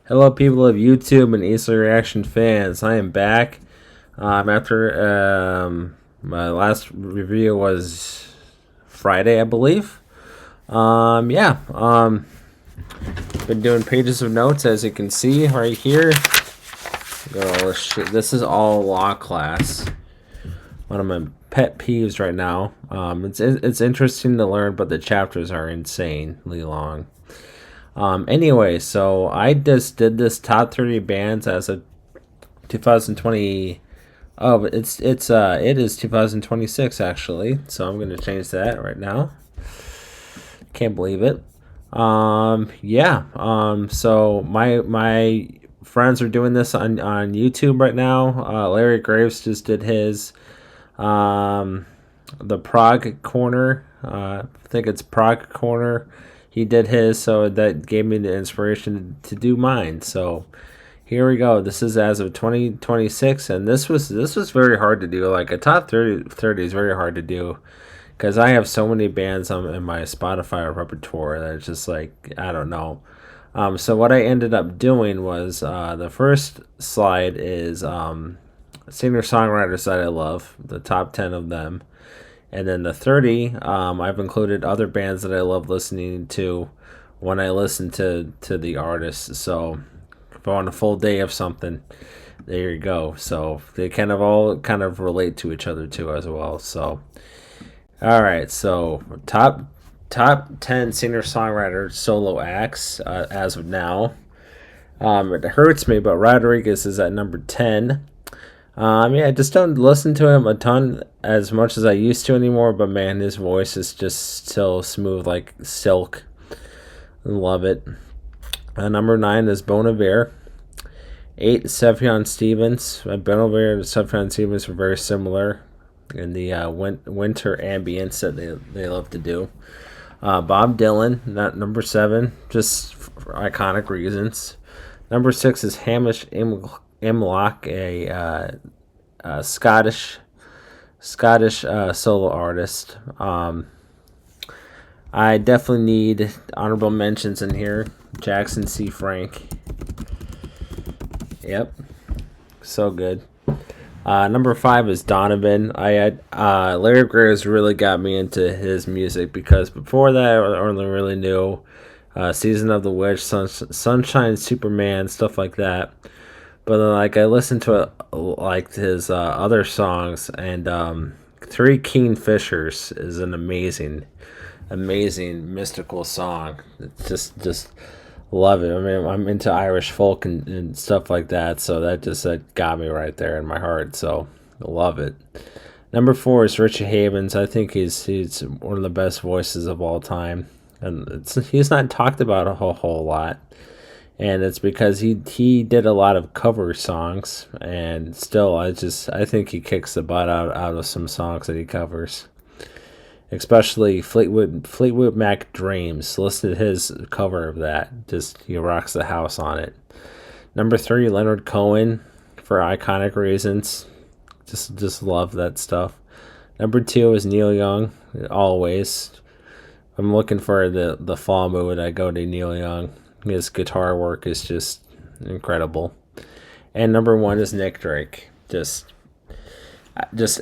Hello, people of YouTube and Easley Reaction fans. I am back. After my last review was Friday, I believe. Yeah. Been doing pages of notes, as you can see right here. This is all law class. One of my pet peeves right now. It's interesting to learn, but the chapters are insanely long. Anyway, so I just did this top 30 bands as of 2020. Oh, but it is 2026 actually. So I'm gonna change that right now. Can't believe it. Yeah. So my friends are doing this on YouTube right now. Larry Graves just did his. The Prague Corner. I think it's Prague Corner. He did his, so that gave me the inspiration to do mine. So here we go. This is as of 2026, and this was very hard to do. Like a top 30 is very hard to do because I have so many bands in my Spotify repertoire that it's just like I don't know. So what I ended up doing was the first slide is singer songwriters that I love, the top 10 of them. And then the 30, I've included other bands that I love listening to when I listen to the artists. So if I want a full day of something, there you go. So they all kind of relate to each other too as well. So all right, so top 10 singer songwriter solo acts as of now. It hurts me, but Rodriguez is at number 10. Yeah, I just don't listen to him a ton as much as I used to anymore, but man, his voice is just so smooth like silk. Love it. Number 9 is Bon Iver. 8, Sufjan Stevens. Bon Iver and Sufjan Stevens are very similar in the winter ambience that they love to do. Bob Dylan, not number 7, just for iconic reasons. Number 6 is Hamish Imlach, a Scottish solo artist. I definitely need honorable mentions in here. Jackson C. Frank. Yep, so good. Number 5 is Donovan. I had Larry Graves really got me into his music because before that I only really knew Season of the Witch, Sunshine Superman, stuff like that. But then, like, I listened to like his other songs, and Three Kingfishers is an amazing mystical song. It's just love it. I mean, I'm into Irish folk and stuff like that, so that got me right there in my heart. So I love it. Number 4 is Richie Havens. I think he's one of the best voices of all time, and he's not talked about a whole lot. And it's because he did a lot of cover songs, and still I think he kicks the butt out of some songs that he covers, especially Fleetwood Mac Dreams. Listen to his cover of that, just he rocks the house on it. Number 3, Leonard Cohen, for iconic reasons. Just love that stuff. Number 2 is Neil Young. Always, I'm looking for the fall mood. I go to Neil Young. His guitar work is just incredible. And number 1 is Nick Drake. Just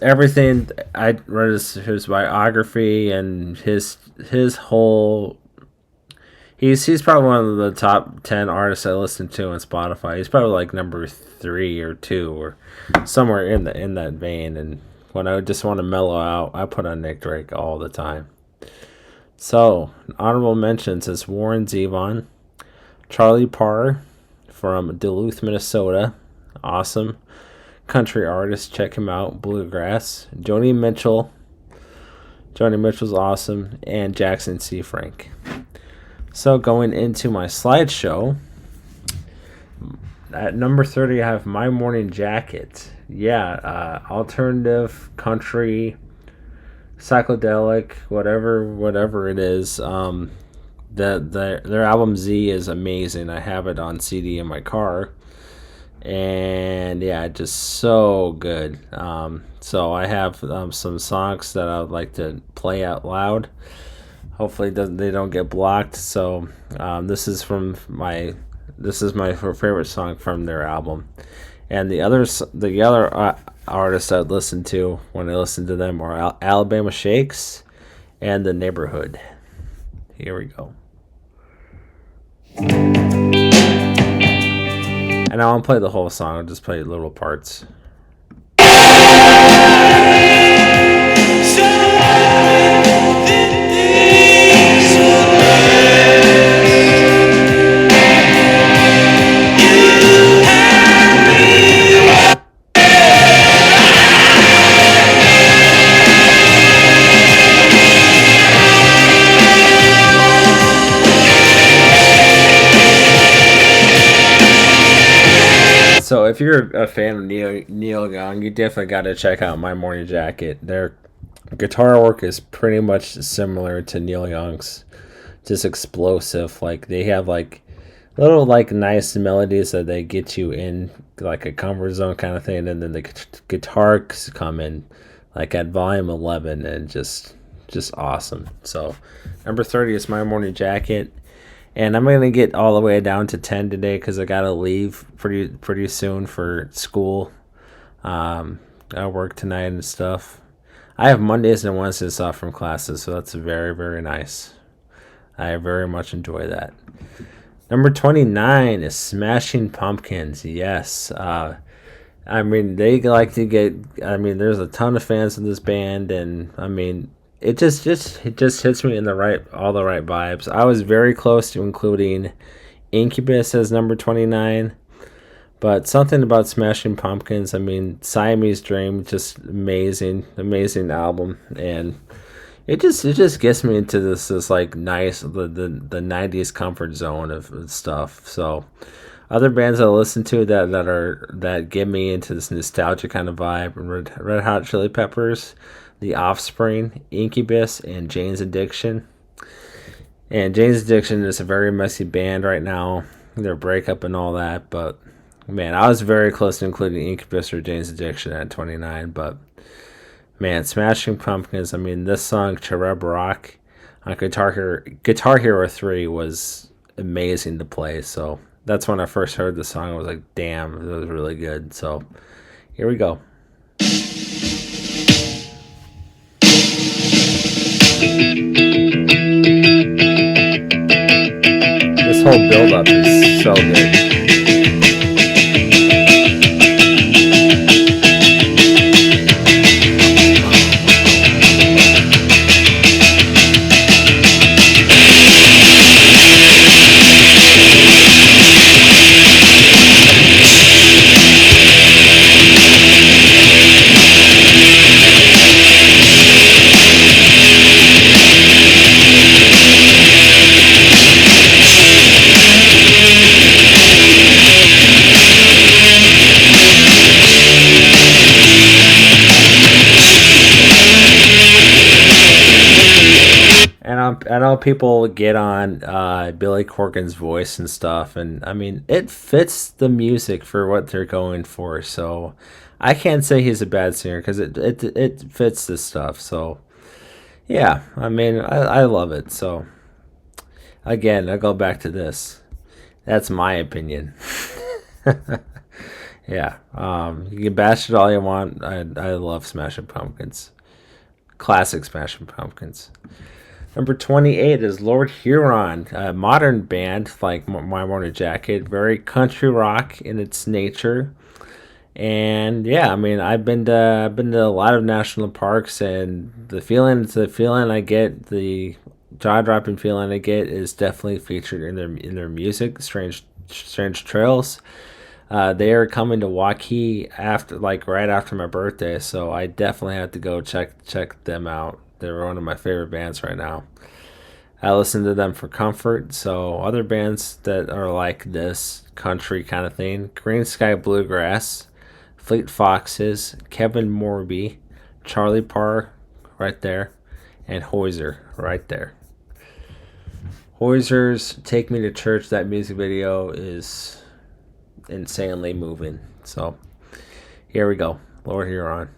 everything. I read his biography and his whole. He's probably one of the top 10 artists I listen to on Spotify. He's probably like number 3 or 2 or somewhere in that vein. And when I just want to mellow out, I put on Nick Drake all the time. So honorable mentions is Warren Zevon. Charlie Parr from Duluth, Minnesota. Awesome country artist. Check him out. Bluegrass. Joni Mitchell. Joni Mitchell's awesome. And Jackson C. Frank. So going into my slideshow. At number 30, I have My Morning Jacket. Yeah, alternative, country, psychedelic, whatever it is. Their album Z is amazing. I have it on CD in my car, and yeah, just so good. So I have some songs that I would like to play out loud. Hopefully, they don't get blocked. So this is from my This is my favorite song from their album. And the other artists I listened to when I listened to them are Alabama Shakes and The Neighborhood. Here we go. And I won't play the whole song. I'll just play little parts. So if you're a fan of Neil Young, you definitely got to check out My Morning Jacket. Their guitar work is pretty much similar to Neil Young's, just explosive. Like they have like little like nice melodies that they get you in like a comfort zone kind of thing, and then the guitars come in like at volume 11 and just awesome. So number 30 is My Morning Jacket. And I'm gonna get all the way down to 10 today because I gotta leave pretty soon for school. I work tonight and stuff. I have Mondays and Wednesdays off from classes, so that's very, very nice. I very much enjoy that. Number 29 is Smashing Pumpkins. Yes, I mean they like to get. I mean, there's a ton of fans of this band, and I mean. It just hits me in all the right vibes. I was very close to including Incubus as number 29, but something about Smashing Pumpkins. I mean, Siamese Dream, just amazing album, and it just gets me into this like nice the 90s comfort zone of stuff. So other bands I listen to that get me into this nostalgia kind of vibe: Red Hot Chili Peppers, The Offspring, Incubus, and Jane's Addiction. And Jane's Addiction is a very messy band right now, their breakup and all that. But man, I was very close to including Incubus or Jane's Addiction at 29. But man, Smashing Pumpkins. I mean, this song Cherub Rock on Guitar Hero 3 was amazing to play. So that's when I first heard the song. I was like, damn, it was really good. So here we go. This whole build-up is so good. I know people get on Billy Corgan's voice and stuff, and I mean it fits the music for what they're going for. So I can't say he's a bad singer because it fits this stuff. So yeah, I mean I love it. So again, I go back to this. That's my opinion. Yeah, you can bash it all you want. I love Smashing Pumpkins, classic Smashing Pumpkins. Number 28 is Lord Huron, a modern band like My Morning Jacket, very country rock in its nature. And yeah, I mean, I've been to a lot of national parks, and the feeling I get, the jaw-dropping feeling I get, is definitely featured in their music. Strange Trails. They are coming to Waukee right after my birthday, so I definitely have to go check them out. They're one of my favorite bands right now. I listen to them for comfort. So other bands that are like this country kind of thing: Green Sky Bluegrass, Fleet Foxes, Kevin Morby, Charlie Parr, right there, and Hoiser, right there. Hoiser's "Take Me to Church," that music video is insanely moving. So here we go, Lord Huron.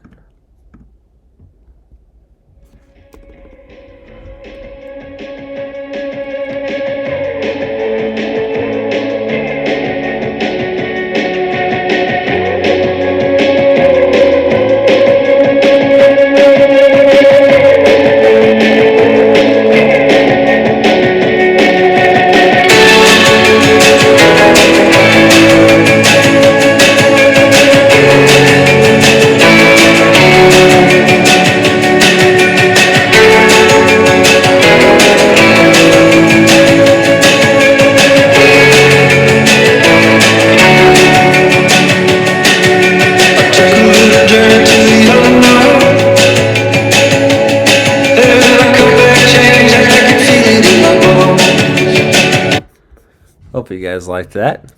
guys liked that.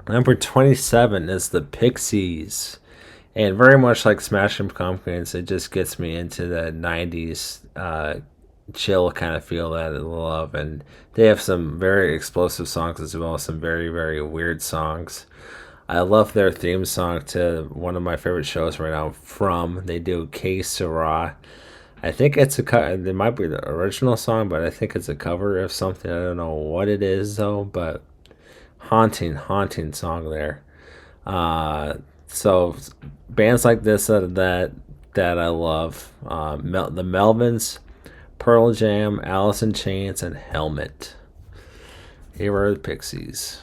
Number 27 is the Pixies. And very much like Smashing Pumpkins, it just gets me into the 90s chill kind of feel that I love. And they have some very explosive songs as well as some very, very weird songs. I love their theme song to one of my favorite shows right now, From. They do Que Sera. I think it's it might be the original song, but I think it's a cover of something. I don't know what it is, though, but haunting song there. So bands like this that I love, the Melvins, Pearl Jam, Alice in Chains, and Helmet. Here are the Pixies.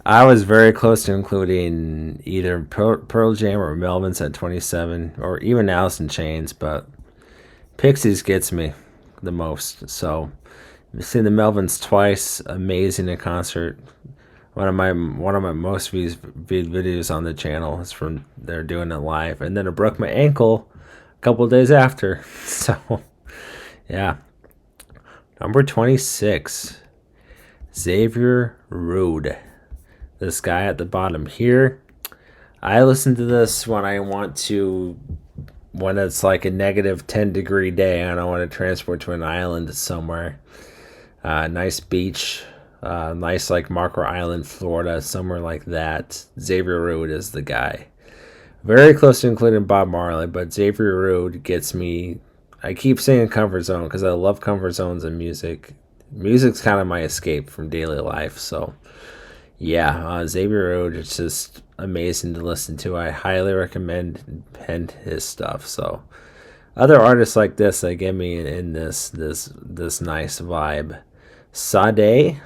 I was very close to including either Pearl Jam or Melvins at 27, or even Alice in Chains, but Pixies gets me the most. So I've seen the Melvins twice, amazing in concert. One of my most viewed videos on the channel is from they're doing it live, and then I broke my ankle a couple of days after. So yeah, number 26, Xavier Rude. This guy at the bottom here. I listen to this when it's like a negative 10-degree day and I want to transport to an island somewhere. Nice beach, nice like Marco Island, Florida, somewhere like that. Xavier Rude is the guy. Very close to including Bob Marley, but Xavier Rude gets me. I keep saying comfort zone because I love comfort zones in music. Music's kind of my escape from daily life, so. Yeah, Xavier Rude is just amazing to listen to. I highly recommend his stuff. So, other artists like this that get me in this nice vibe. Sade,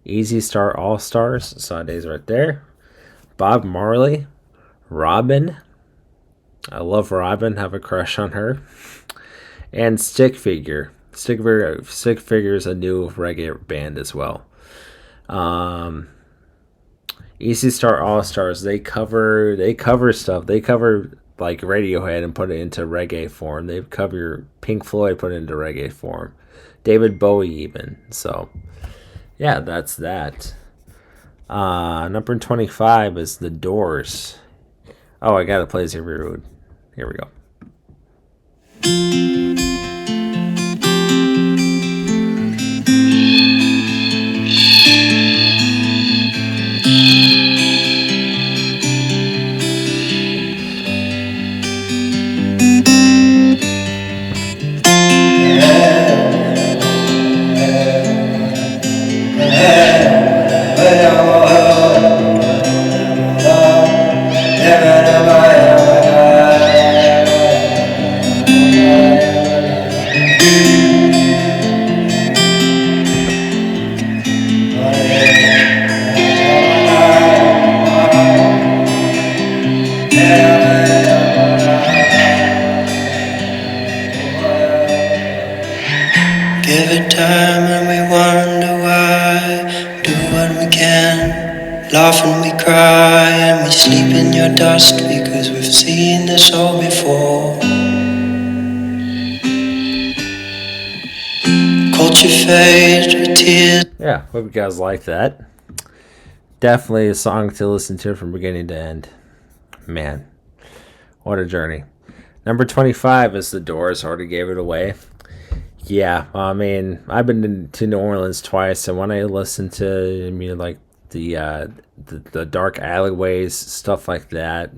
Easy Star All Stars. Sade's right there. Bob Marley, Robin. I love Robin. Have a crush on her. And Stick Figure. Stick Figure is a new reggae band as well. Easy Star All Stars, they cover stuff. They cover like Radiohead and put it into reggae form. They cover Pink Floyd, put it into reggae form. David Bowie even. So yeah, that's that. Number 25 is The Doors. Oh, I gotta play Xavier Rude. Here we go. Laugh and we cry and we sleep in your dust because we've seen this all before. Culture fades with tears. Yeah, hope you guys like that. Definitely a song to listen to from beginning to end. Man, what a journey. Number 25 is The Doors. Already gave it away. Yeah, I mean, I've been to New Orleans twice, and when I listen to like the dark alleyways, stuff like that,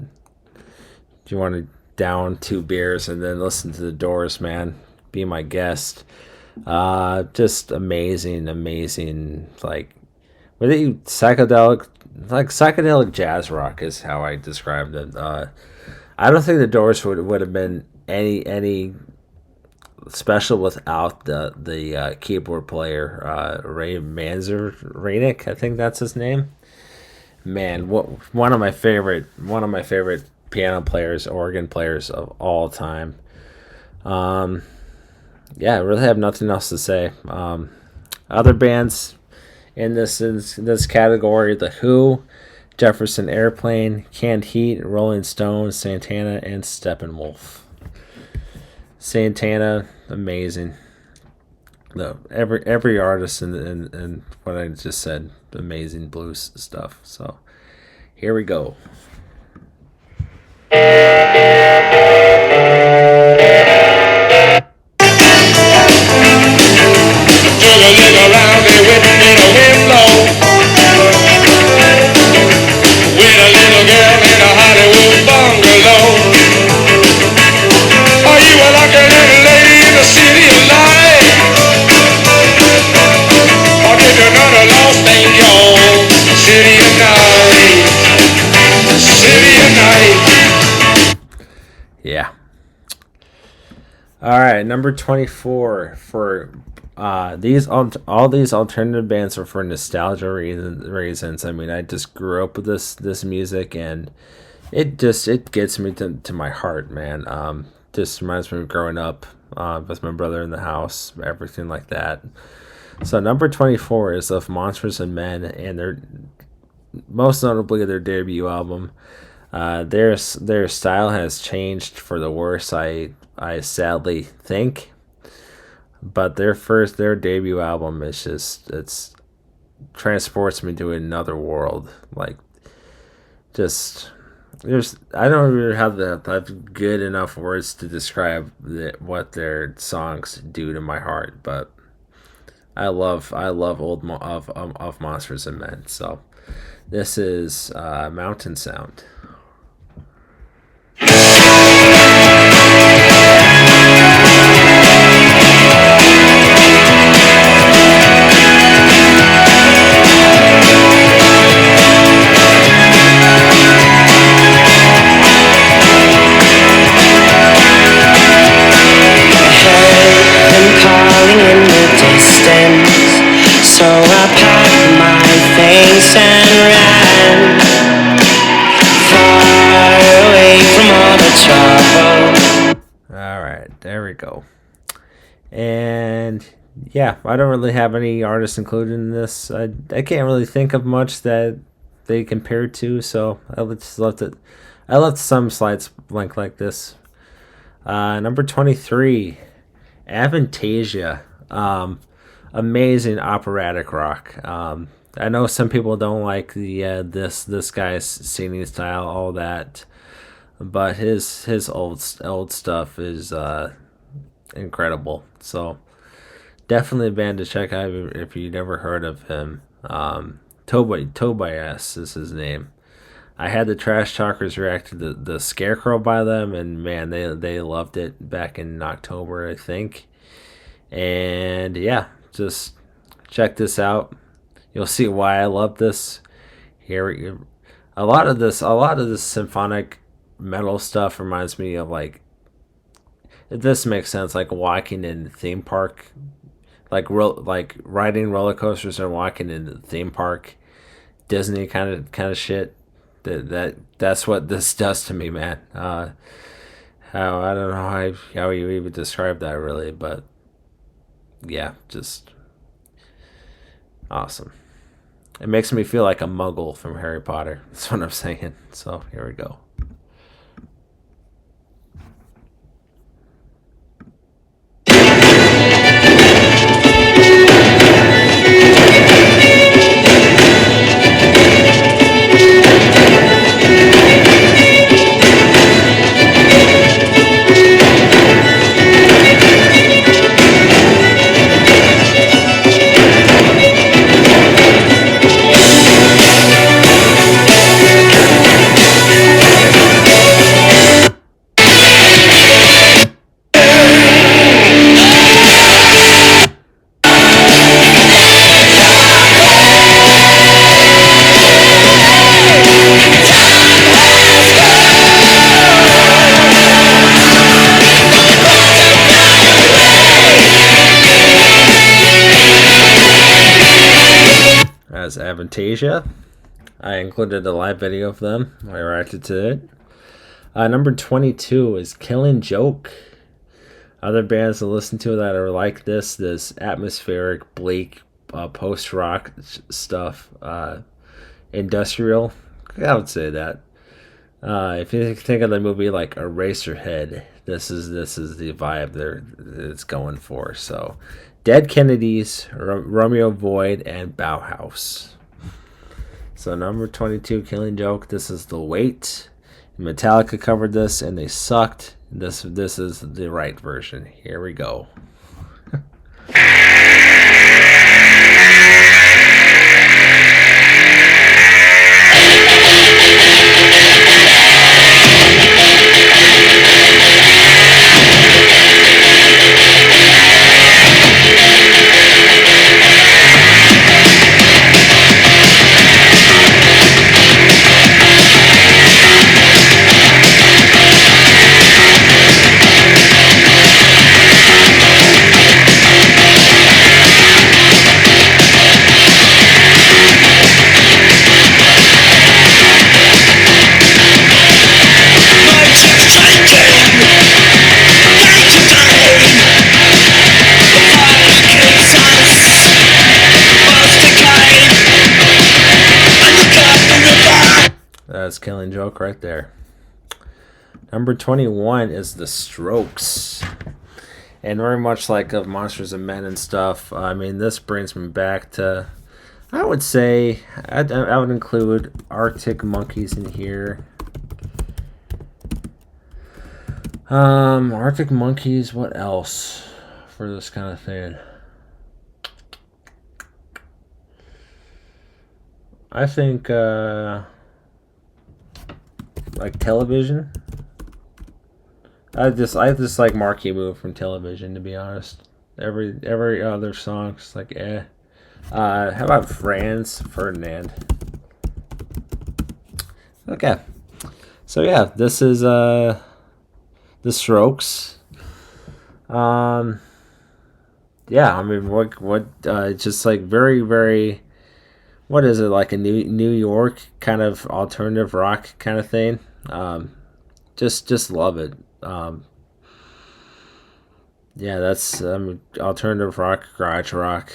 you want to down 2 beers and then listen to The Doors, man. Be my guest. Just amazing, like, were they psychedelic like psychedelic jazz rock is how I described it. I don't think the Doors would have been any special without the keyboard player Ray Manzarek. I think that's his name. Man, what one of my favorite piano players, organ players of all time. Um, yeah, I really have nothing else to say. Other bands in this category: The Who, Jefferson Airplane, Canned Heat, Rolling Stones, Santana, and Steppenwolf. Santana, amazing. No, every artist in what I just said, amazing blues stuff. So here we go. Took a look around me with a wind blow. With a little girl in a Hollywood bungalow. Oh, you were like a little lady in the city of light. Or did you know the lost angel? City of night. City of night. Yeah. All right, number 24 for all these alternative bands are for nostalgia reasons. I mean, I just grew up with this music, and it gets me to my heart, man. Just reminds me of growing up with my brother in the house, everything like that. So number 24 is of Monsters and Men, and their most notably their debut album. Their style has changed for the worse. I sadly think, but their debut album is it's transports me to another world. Like, just I don't even have good enough words to describe what their songs do to my heart. But I love of Monsters and Men. So this is Mountain Sound. So I packed my things and ran far away from all the trouble. All right, there we go. And yeah, I don't really have any artists included in this. I can't really think of much that they compare to, so I left some slides blank like this. Number 23, Avantasia. Amazing operatic rock. I know some people don't like the this guy's singing style, all that, but his old stuff is incredible. So definitely a band to check out if you never heard of him. Tobias is his name. I had the Trash Talkers react to the Scarecrow by them, and man, they loved it back in October, I think. And yeah, just check this out. You'll see why I love this. Here, a lot of this symphonic metal stuff reminds me of, like, if this makes sense, like walking in the theme park, like riding roller coasters and walking in the theme park, Disney kind of shit. That's what this does to me, man. How I don't know how you even describe that really, but yeah, just awesome. It makes me feel like a muggle from Harry Potter. That's what I'm saying. So here we go. Avantasia. I included a live video of them. I reacted to it. Number 22 is Killing Joke. Other bands to listen to that are like this atmospheric, bleak, post-rock stuff. Industrial. I would say that. If you think of the movie like Eraserhead, this is the vibe it's going for. So, Dead Kennedys, Romeo Void, and Bauhaus. So number 22, Killing Joke. This is The Weight. Metallica covered this and they sucked. This is the right version. Here we go. That's Killing Joke right there. Number 21 is The Strokes. And very much like of Monsters and Men and stuff, I mean, this brings me back to, I would say, I would include Arctic Monkeys in here. Arctic Monkeys, what else for this kind of thing? I think, like Television. I just like Marquee Move from Television, to be honest. Every other song's like eh. How about Franz Ferdinand? Okay. So yeah, this is The Strokes. Yeah, I mean what just like very, very, what is it, like a New York kind of alternative rock kind of thing. Just love it. Yeah, that's alternative rock, garage rock.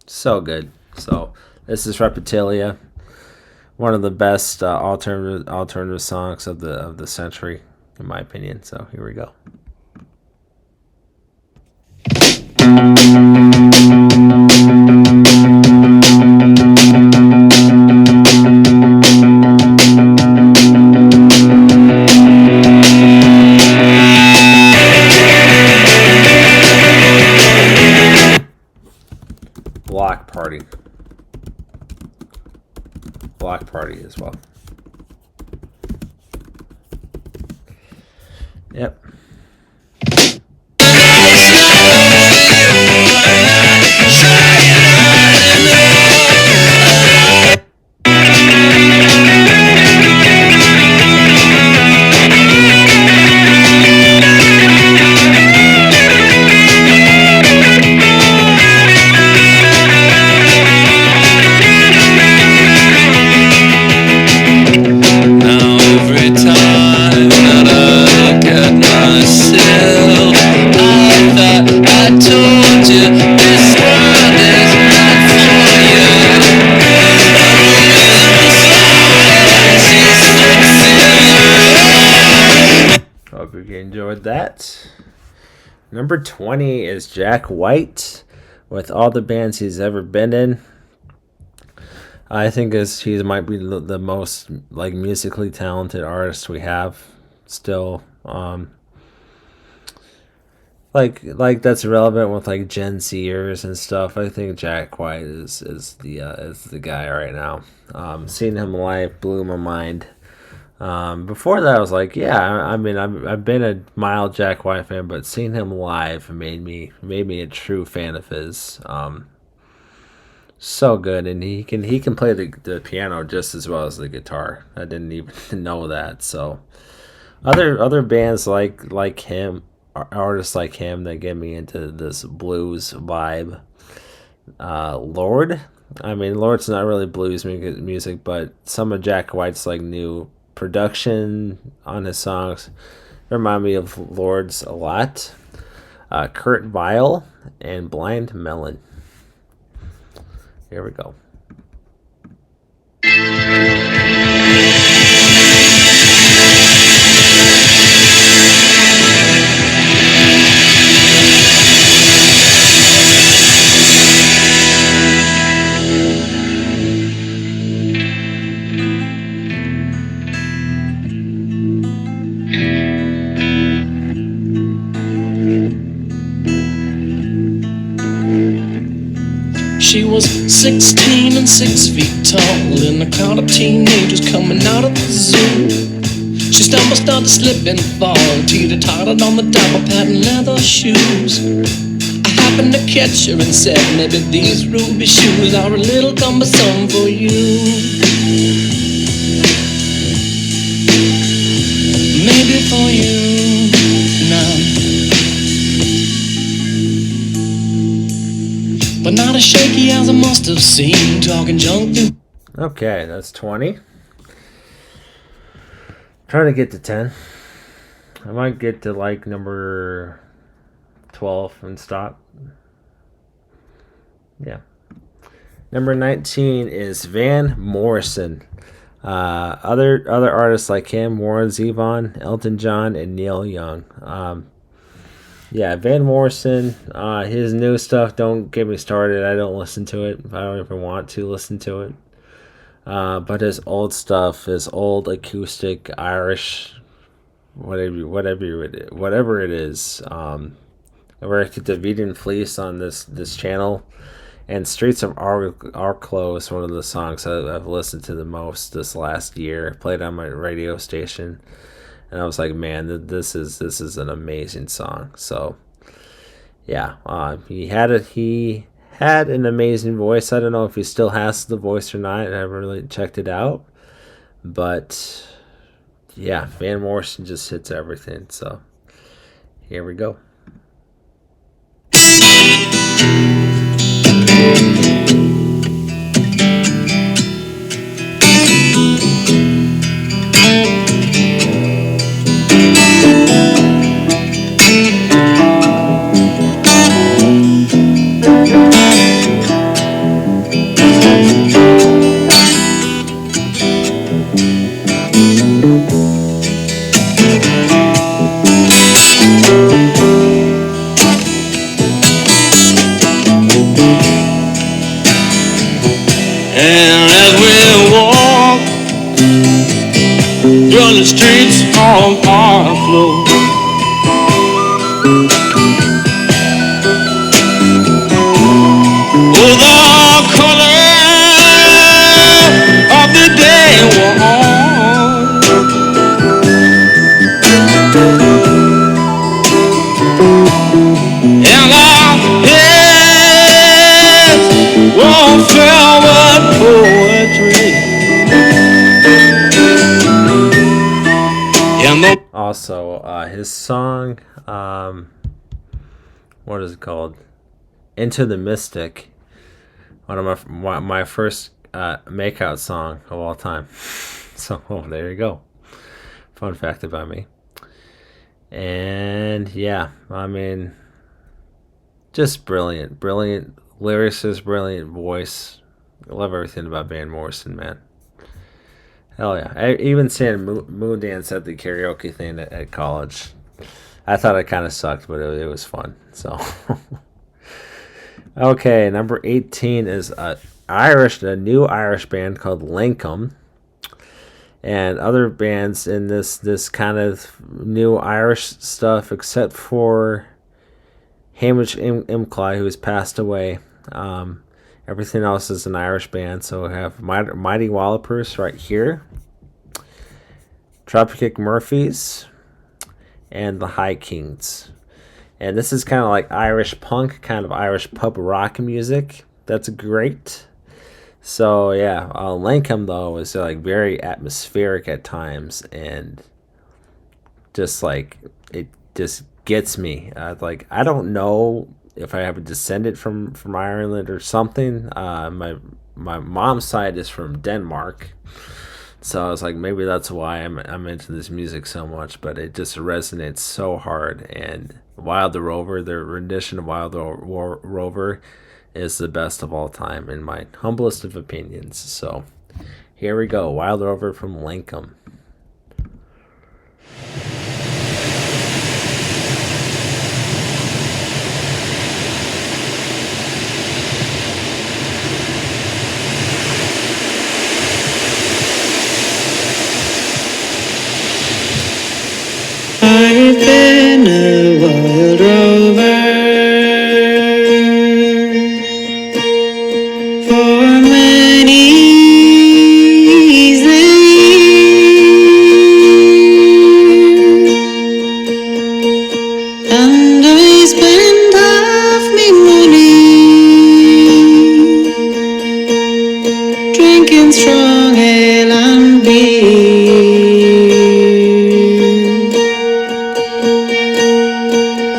So good. So this is Reptilia, one of the best alternative songs of the century, in my opinion. So here we go. Block Party as well. Yep. Hope you enjoyed that. Number 20 is Jack White, with all the bands he's ever been in. I think he might be the most like musically talented artist we have still. Like that's relevant with like Gen Zers and stuff. I think Jack White is the guy right now. Seeing him live blew my mind. Before that, I was like, yeah, I mean, I've been a mild Jack White fan, but seeing him live made me a true fan of his. So good, and he can play the piano just as well as the guitar. I didn't even know that. So, other bands like him, artists like him that get me into this blues vibe. Lord, I mean, Lord's not really blues music, but some of Jack White's like new production on his songs remind me of Lord's a lot. Kurt Vile and Blind Melon. Here we go. She was 16 and 6 feet tall in a crowd of teenagers coming out of the zoo. She stumbled, started to slip and fall, teeter-tottered on the top of patent leather shoes. I happened to catch her and said, maybe these ruby shoes are a little cumbersome for you. Maybe for you now. But not as shaky as I must have seen, talking junk through. Okay, that's 20. Trying to get to 10. I might get to like number 12 and stop. Yeah. Number 19 is Van Morrison. Other artists like him, Warren Zevon, Elton John, and Neil Young. Yeah, Van Morrison, his new stuff, don't get me started. I don't listen to it. I don't even want to listen to it. But his old stuff, his old acoustic Irish, whatever it is. I worked at the Vegan Fleece on this channel, and Streets of Arklow is one of the songs I've listened to the most this last year. Played on my radio station. And I was like, man, this is an amazing song. So, yeah, he had an amazing voice. I don't know if he still has the voice or not. I haven't really checked it out. But, yeah, Van Morrison just hits everything. So, here we go. And as we walk down the streets of Arklow, oh, the color of the day were on, and our heads were filled with poetry. And the Also, his song, what is it called? Into the Mystic. One of my first makeout song of all time. So, there you go. Fun fact about me. And, yeah, I mean, just brilliant. Brilliant lyricist, brilliant voice. I love everything about Van Morrison, man. Hell yeah. I even sang Moon Dance at the karaoke thing at college. I thought it kind of sucked, but it was fun. So, okay, number 18 is a new Irish band called Lankum. And other bands in this kind of new Irish stuff, except for Hamish Imcly, who has passed away. Everything else is an Irish band. So we have Mighty Wallopers right here, Dropkick Murphys, and the High Kings. And this is kind of like Irish punk, kind of Irish pub rock music. That's great. So yeah, Lankum though is like very atmospheric at times, and just like it just gets me. Like I don't know if I have a descendant from Ireland or something. My mom's side is from Denmark, so I was like, maybe that's why I'm into this music so much. But it just resonates so hard. And Wild the Rover, their rendition of Wild the Rover, is the best of all time in my humblest of opinions. So here we go, Wild Rover from Lincoln. I've been a wild rover for many years, and I spent half me money drinking strong ale and beer.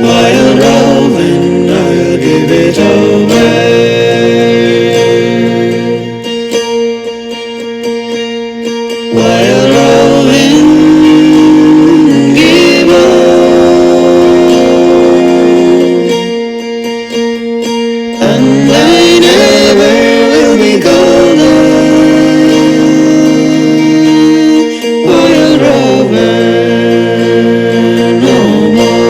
Wild roving, I'll give it over. Wild roving, give up. And I never will be golden. Wild rover, no more.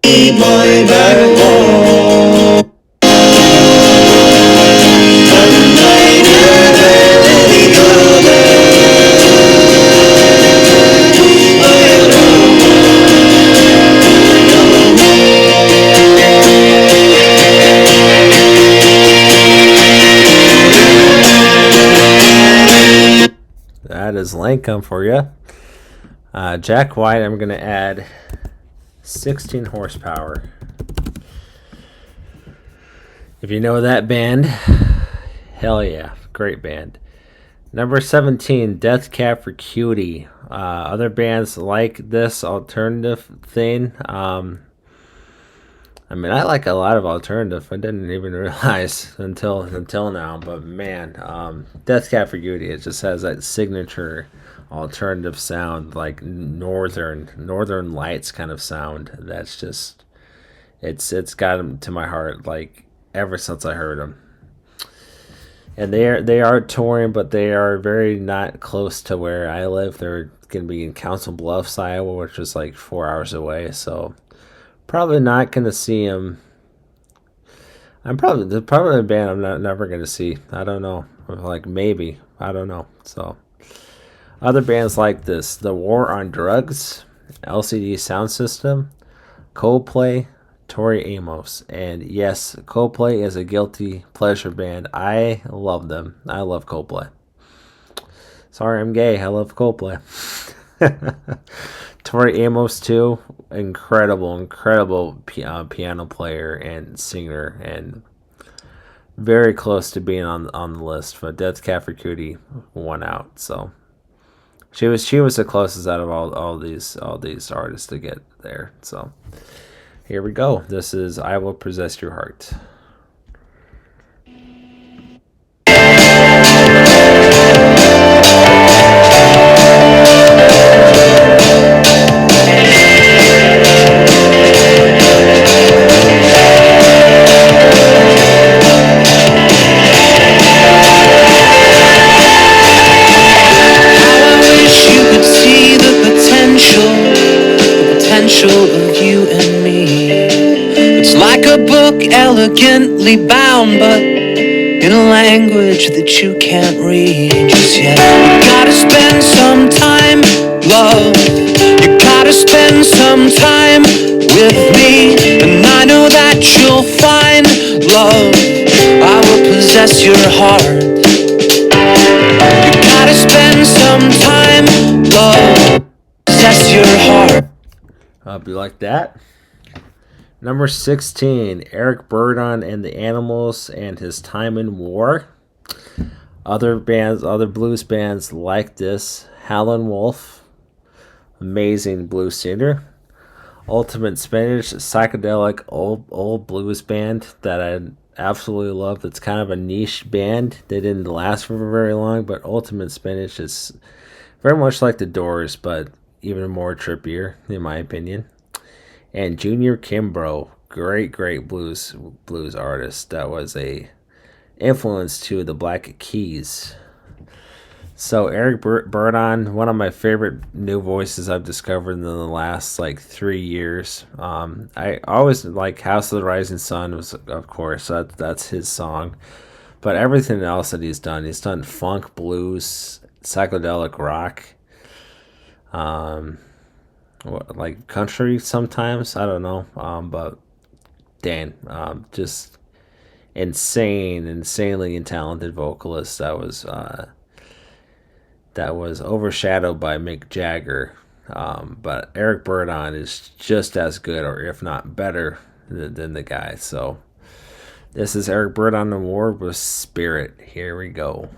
Keep my back home, and I never will be That is Lincoln for you. Jack White, I'm going to add 16 horsepower. If you know that band, hell yeah, great band. Number 17, Death Cab for Cutie. Other bands like this alternative thing. I mean, I like a lot of alternative. I didn't even realize until now. But man, Death Cab for Cutie, it just has that signature alternative sound, like northern lights kind of sound. That's just it's got them to my heart, like ever since I heard them. And they are touring, but they are very not close to where I live. They're gonna be in Council Bluffs, Iowa, which is like 4 hours away. So probably not gonna see them. They're probably a band I'm never gonna see. I don't know. Like maybe, I don't know. So other bands like this: The War on Drugs, LCD Sound System, Coldplay, Tori Amos. And yes, Coldplay is a guilty pleasure band. I love them. I love Coldplay. Sorry, I'm gay. I love Coldplay. Tori Amos too. Incredible piano player and singer, and very close to being on the list. But Death Cab for Cutie won out. So she was the closest out of all these artists to get there. So here we go. This is I Will Possess Your Heart. Of you and me. It's like a book elegantly bound, but in a language that you can't read just yet. You gotta spend some time, love. You gotta spend some time with me, and I know that you'll find love. I will possess your heart. You gotta spend some time, love. Possess your heart. Hope you like that. Number 16, Eric Burdon and the Animals and His Time in War. Other bands, other blues bands like this: Howlin' Wolf, amazing blues singer. Ultimate Spanish, psychedelic old blues band that I absolutely love. That's kind of a niche band. They didn't last for very long, but Ultimate Spanish is very much like the Doors, but even more trippier, in my opinion. And Junior Kimbrough, great blues artist. That was a influence to the Black Keys. So Eric Burdon, one of my favorite new voices I've discovered in the last like 3 years. I always like House of the Rising Sun was, of course, that's his song. But everything else that he's done funk, blues, psychedelic rock, like country sometimes. I don't know, but Dan, just insanely talented vocalist that was overshadowed by Mick Jagger. But Eric Burdon is just as good, or if not better, than the guy. So this is Eric Burdon Award with Spirit. Here we go.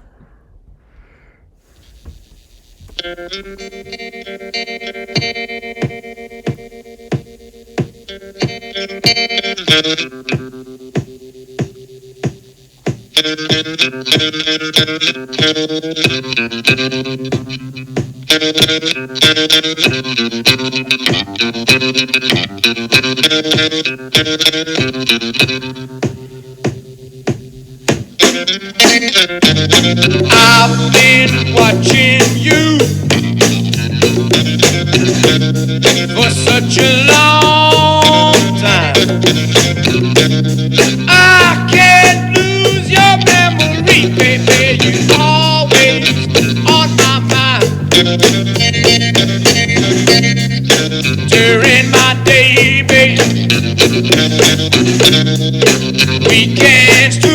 I've been watching you for such a long time. I can't lose your memory, baby. You're always on my mind. During my day, baby, weekends too.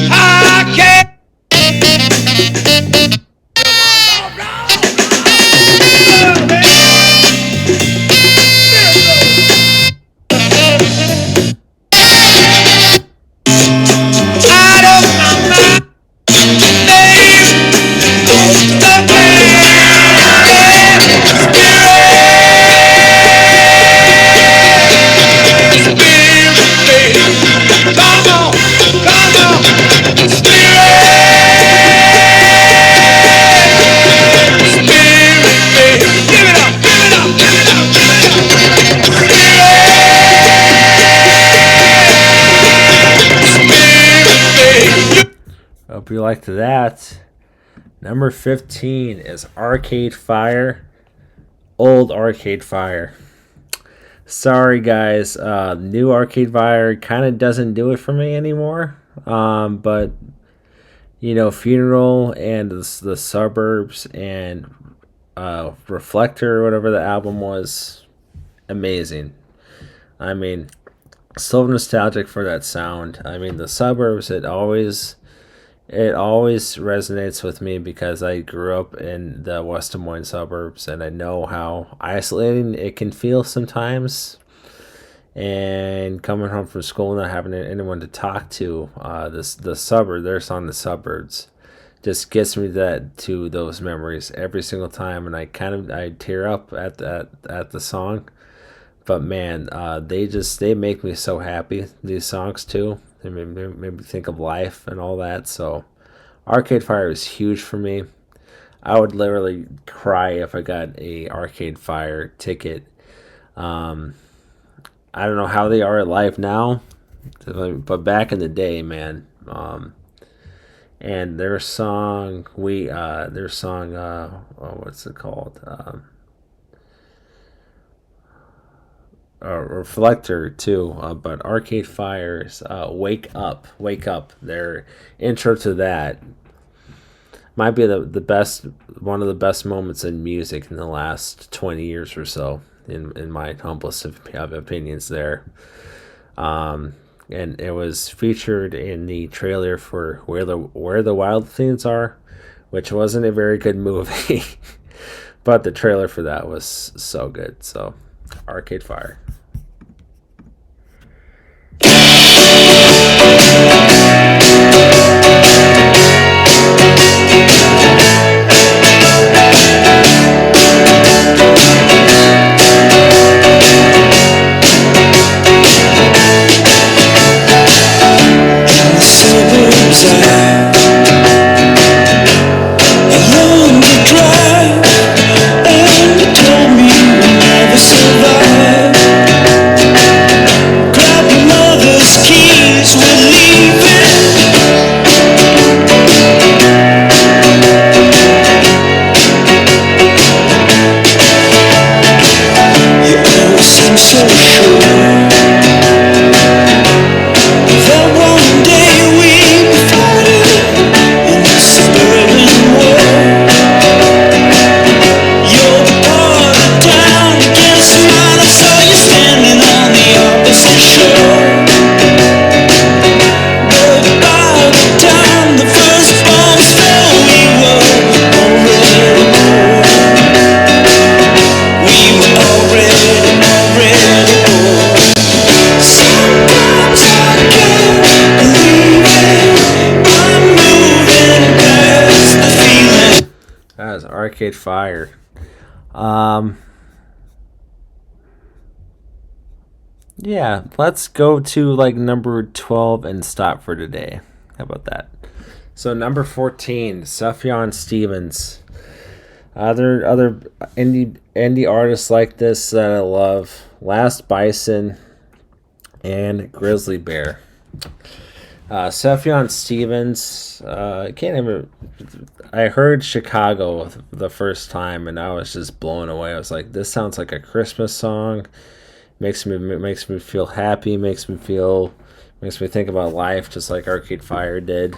I can't. Hope you liked that. Number 15 is Arcade Fire. Old Arcade Fire. Sorry, guys. New Arcade Fire kind of doesn't do it for me anymore. But, Funeral and the Suburbs and Reflector, or whatever the album was, amazing. I mean, so nostalgic for that sound. I mean, the Suburbs, it always resonates with me because I grew up in the West Des Moines suburbs, and I know how isolating it can feel sometimes. And coming home from school and not having anyone to talk to, the suburb, their song, "The Suburbs," just gets me to those memories every single time, and I tear up at the song. But man, they make me so happy. These songs too. They made me think of life and all that. So Arcade Fire is huge for me. I would literally cry if I got a Arcade Fire ticket. I don't know how they are at live now, but back in the day, man. And their song, what's it called? Reflector too, but Arcade Fire's Wake Up. Their intro to that might be the best, one of the best moments in music in the last 20 years or so, in my humblest of opinions there. And it was featured in the trailer for Where the Wild Things Are, which wasn't a very good movie, but the trailer for that was so good. So Arcade Fire. That was Arcade Fire. Yeah, let's go to like number 12 and stop for today. How about that? So number 14, Sufjan Stevens. Other indie artists like this that I love: Last Bison and Grizzly Bear. Sufjan Stevens. I can't even. I heard Chicago the first time, and I was just blown away. I was like, "This sounds like a Christmas song. Makes me feel happy. Makes me think about life, just like Arcade Fire did."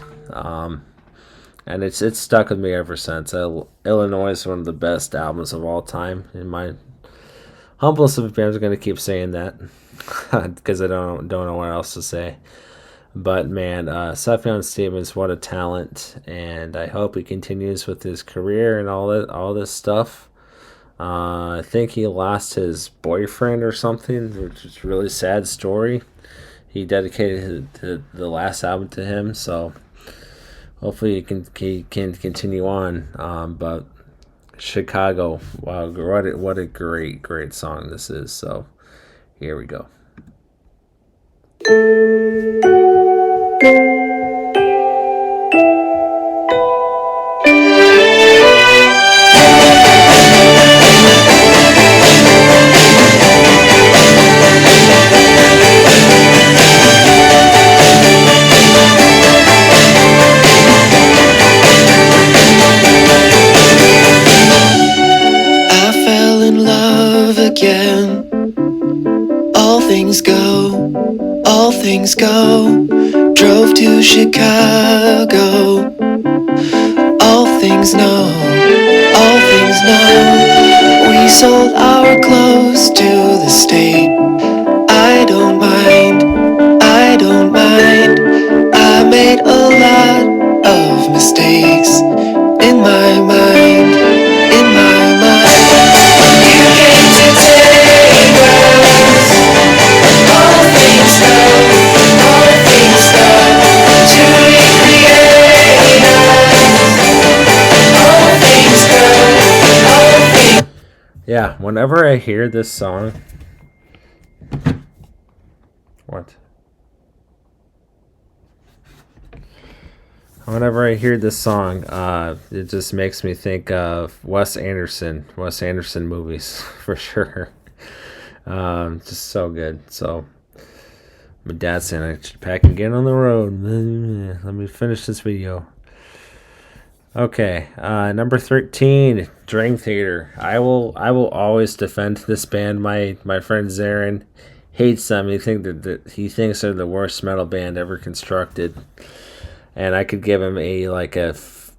And it's stuck with me ever since. Illinois is one of the best albums of all time. In my humblest of opinions, I'm going to keep saying that because I don't know what else to say. But man, Sufjan Stevens, what a talent, and I hope he continues with his career and all this stuff. I think he lost his boyfriend or something, which is a really sad story. He dedicated the last album to him, so hopefully he can continue on. But Chicago, wow, what a great song this is. So here we go. All things go. Drove to Chicago. All things know. We sold our clothes to the state. I don't mind. I made a lot of mistakes in my mind. You came to take us. All things go to recreate us. All things go. Yeah, whenever I hear this song, Whenever I hear this song, it just makes me think of Wes Anderson movies for sure. Just so good. So my dad's saying I should pack and get on the road. Let me finish this video. Okay, number 13, Dream Theater. I will always defend this band. My friend Zarin hates them. He thinks they're the worst metal band ever constructed. And I could give him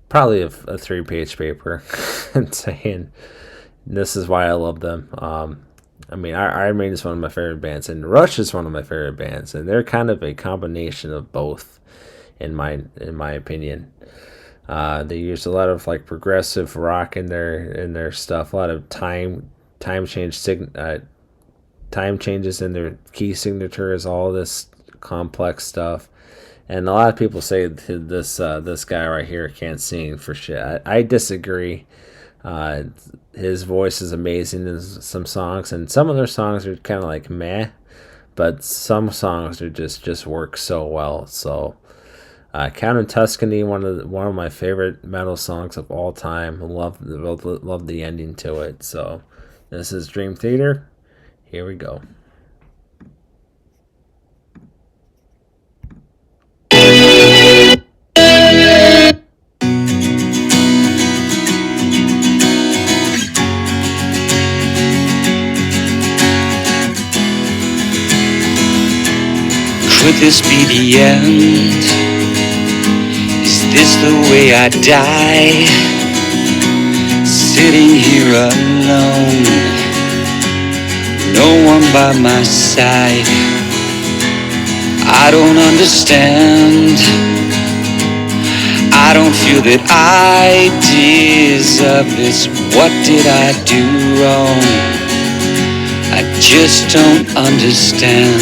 probably a 3-page paper and saying this is why I love them. I mean, Iron Maiden is one of my favorite bands, and Rush is one of my favorite bands, and they're kind of a combination of both, in my opinion. They use a lot of like progressive rock in their stuff, a lot of time change time changes in their key signatures, all this complex stuff. And a lot of people say this guy right here can't sing for shit. I disagree. His voice is amazing in some songs, and some of their songs are kind of like meh, but some songs are just work so well. So, Count in Tuscany, one of my favorite metal songs of all time. Love the ending to it. So, this is Dream Theater. Here we go. Could this be the end? Is this the way I die? Sitting here alone, no one by my side. I don't understand. I don't feel that I deserve this. What did I do wrong? I just don't understand.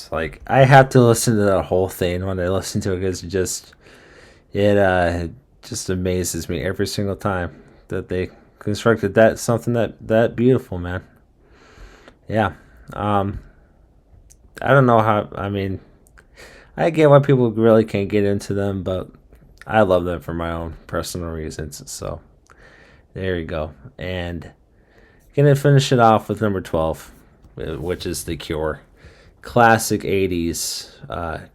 Like, I have to listen to that whole thing when I listen to it, because it just amazes me every single time that they constructed something that beautiful, man. Yeah. I don't know how. I mean, I get why people really can't get into them, but I love them for my own personal reasons. So there you go. And gonna finish it off with number 12, which is The Cure. Classic 80s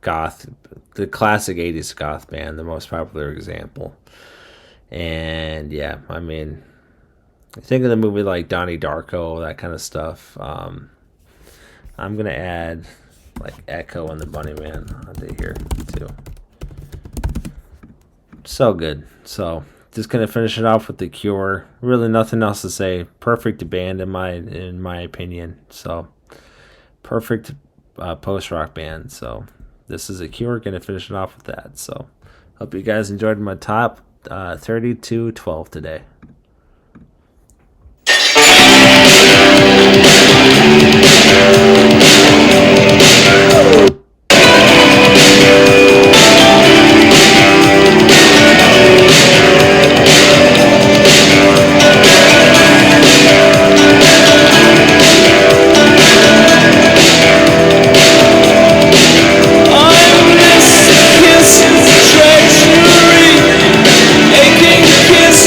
goth, the classic 80s goth band, the most popular example. And yeah, I mean, think of the movie like Donnie Darko, that kind of stuff. I'm gonna add like Echo and the Bunnyman onto here too. So good. So just gonna finish it off with The Cure. Really nothing else to say. Perfect band in my opinion. So perfect post-rock band. So this is The Cure. Gonna finish it off with that. So hope you guys enjoyed my top 32-12 today. Aching kiss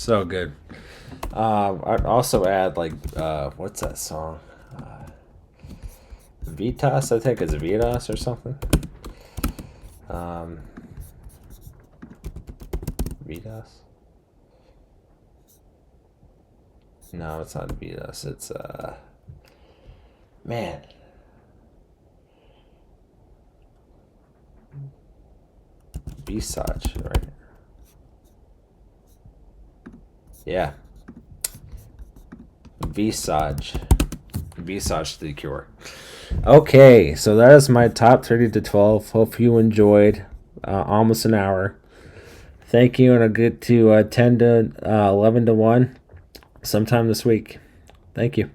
So good. I'd also add like what's that song? Vitas, I think it's Vitas or something. Vitas. No, it's not Vitas. It's man. Visage, right? Yeah. Visage. Visage the Cure. Okay, so that is my top 30 to 12. Hope you enjoyed. Almost an hour. Thank you, and I'll get to 10 to 11 to 1 sometime this week. Thank you.